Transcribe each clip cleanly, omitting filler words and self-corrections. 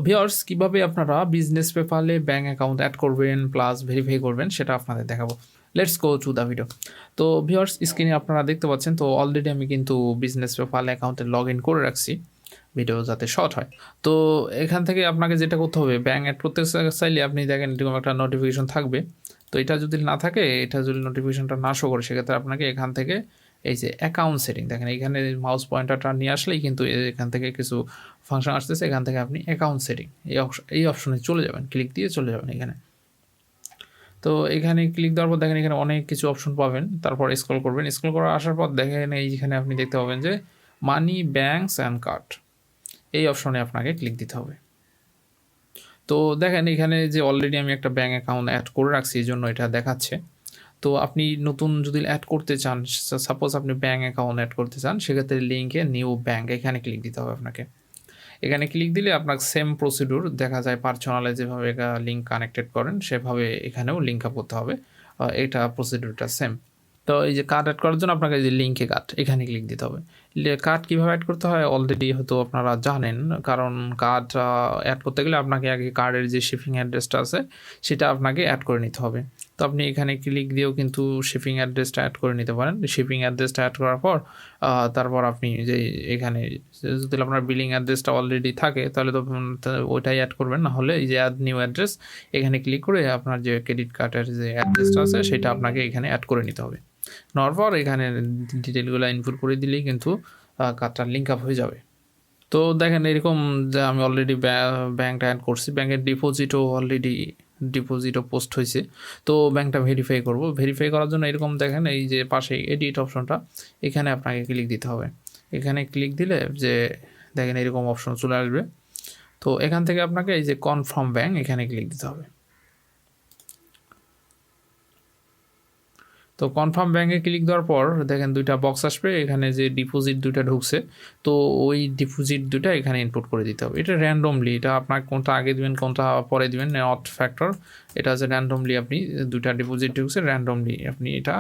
Viewers কিভাবে আপনারা business পেপ্যালে bank account add করবেন প্লাস ভেরিফাই করবেন সেটা আপনাদের দেখাবো। Let's go to the video. তো ভিউয়ার্স স্ক্রিনে আপনারা দেখতে পাচ্ছেন, তো অলরেডি আমি কিন্তু বিজনেস পেপ্যাল অ্যাকাউন্টে লগ ইন করে রাখছি ভিডিও যাতে শর্ট হয়। তো এখান থেকে আপনাকে যেটা করতে হবে, ব্যাঙ্ক অ্যাড করতে চাইলে আপনি দেখেন এরকম একটা নোটিফিকেশন থাকবে। তো এটা যদি না থাকে, এটা যদি নোটিফিকেশনটা না শো করে, সেক্ষেত্রে আপনাকে এখান থেকে এই যে অ্যাকাউন্ট সেটিং দেখেন, এখানে মাউস পয়েন্টারটা নিয়ে আসলেই কিন্তু এখান থেকে কিছু ফাংশন আসতেছে। এখান থেকে আপনি অ্যাকাউন্ট সেটিং এই অপশনে চলে যাবেন, ক্লিক দিয়ে চলে যাবেন এখানে। তো এখানে ক্লিক দেওয়ার পর দেখেন এখানে অনেক কিছু অপশন পাবেন। তারপর স্ক্রল করবেন, স্ক্রল করে আসার পর দেখেন এইখানে আপনি দেখতে পাবেন যে মানি, ব্যাঙ্কস অ্যান্ড কার্ড, এই অপশনে আপনাকে ক্লিক দিতে হবে। তো দেখেন এখানে যে অলরেডি আমি একটা ব্যাঙ্ক অ্যাকাউন্ট অ্যাড করে রাখছি, এই জন্য এটা দেখাচ্ছে। তো আপনি নতুন যদি অ্যাড করতে চান, সাপোজ আপনি ব্যাঙ্ক অ্যাকাউন্ট অ্যাড করতে চান, সেক্ষেত্রে লিঙ্কে নিউ ব্যাঙ্ক এখানে ক্লিক দিতে হবে আপনাকে। এখানে ক্লিক দিলে আপনার সেম প্রসিডিউর দেখা যায়, পার্সোনালে যেভাবে লিঙ্ক কানেক্টেড করেন সেভাবে এখানেও লিঙ্ক আপ করতে হবে। এটা প্রসিডিউরটা সেম। তো এই যে কার্ড অ্যাড করার জন্য আপনাকে যে লিঙ্কে কার্ড এখানে ক্লিক দিতে হবে। কার্ড কীভাবে অ্যাড করতে হয় অলরেডি হয়তো আপনারা জানেন, কারণ কার্ড অ্যাড করতে গেলে আপনাকে আগে কার্ডের যে শিপিং অ্যাড্রেসটা আছে সেটা আপনাকে অ্যাড করে নিতে হবে। তো আপনি এখানে ক্লিক দিয়েও কিন্তু শিপিং অ্যাড্রেসটা অ্যাড করে নিতে পারেন। শিপিং অ্যাড্রেসটা অ্যাড করার পর তারপর আপনি যে এখানে যদি আপনার বিলিং অ্যাড্রেসটা অলরেডি থাকে তাহলে তো ওইটাই অ্যাড করবেন, না হলে এই যে অ্যাড নিউ অ্যাড্রেস এখানে ক্লিক করে আপনার যে ক্রেডিট কার্ডের যে অ্যাড্রেসটা আছে সেটা আপনাকে এখানে অ্যাড করে নিতে হবে। নেওয়ার পর এখানে ডিটেলগুলো ইনপুট করে দিলেই কিন্তু কার্ডটা লিঙ্ক আপ হয়ে যাবে। তো দেখেন এরকম যে আমি অলরেডি ব্যাঙ্কটা অ্যাড করছি, ব্যাঙ্কের ডিপোজিটও পোস্ট হয়েছে। তো ব্যাঙ্কটা ভেরিফাই করব, ভেরিফাই করার জন্য এরকম দেখেন এই যে পাশে এডিট অপশনটা, এখানে আপনাকে ক্লিক দিতে হবে। এখানে ক্লিক দিলে যে দেখেন এরকম অপশন চলে আসবে। তো এখান থেকে আপনাকে এই যে কনফার্ম ব্যাঙ্ক এখানে ক্লিক দিতে হবে। তো কনফার্ম ব্যাঙ্কে ক্লিক দেওয়ার পর দেখেন দুইটা বক্স আসবে, এখানে যে ডিপোজিট দুইটা ঢুকছে, তো ওই ডিপোজিট দুইটা এখানে ইনপুট করে দিতে হবে। এটা র্যান্ডমলি, এটা আপনার কোনটা আগে দিবেন কোনটা পরে দিবেন নট ফ্যাক্টর, এটা হচ্ছে র্যান্ডমলি। আপনি দুইটা ডিপোজিট ঢুকছে, র্যান্ডমলি আপনি এটা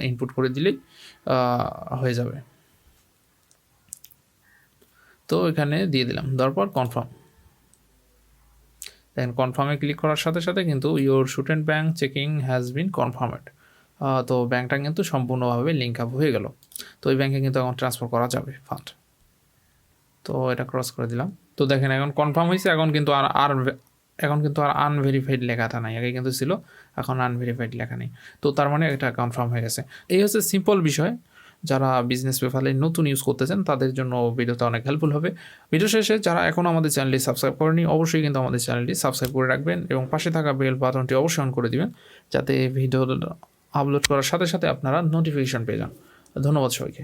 ইনপুট করে দিলেই হয়ে যাবে। তো এখানে দিয়ে দিলাম, দেওয়ার পর কনফার্ম। দেখেন কনফার্মে ক্লিক করার সাথে সাথে কিন্তু your student bank checking has been confirmed. তো ব্যাঙ্কটা কিন্তু সম্পূর্ণভাবে লিঙ্ক আপ হয়ে গেল। তো ওই ব্যাঙ্কে কিন্তু এখন ট্রান্সফার করা যাবে ফান্ড। তো এটা ক্রস করে দিলাম। তো দেখেন এখন কনফার্ম হয়েছে, এখন কিন্তু আর আনভেরিফাইড লেখাটা নাই, আগে কিন্তু ছিল, এখন আনভেরিফাইড লেখা নেই। তো তার মানে এটা কনফার্ম হয়ে গেছে। এই হচ্ছে সিম্পল বিষয়। যারা বিজনেস পেপ্যালে নতুন ইউজ করতেছেন তাদের জন্য ভিডিওটা অনেক হেল্পফুল হবে। ভিডিও শেষে যারা এখনও আমাদের চ্যানেলটি সাবস্ক্রাইব করেনি অবশ্যই কিন্তু আমাদের চ্যানেলটি সাবস্ক্রাইব করে রাখবেন এবং পাশে থাকা বেল বাটনটি অবশ্যই অন করে দিবেন, যাতে ভিডিও আপলোড করার সাথে সাথে আপনারা নোটিফিকেশন পেয়ে যান। ধন্যবাদ সবাইকে।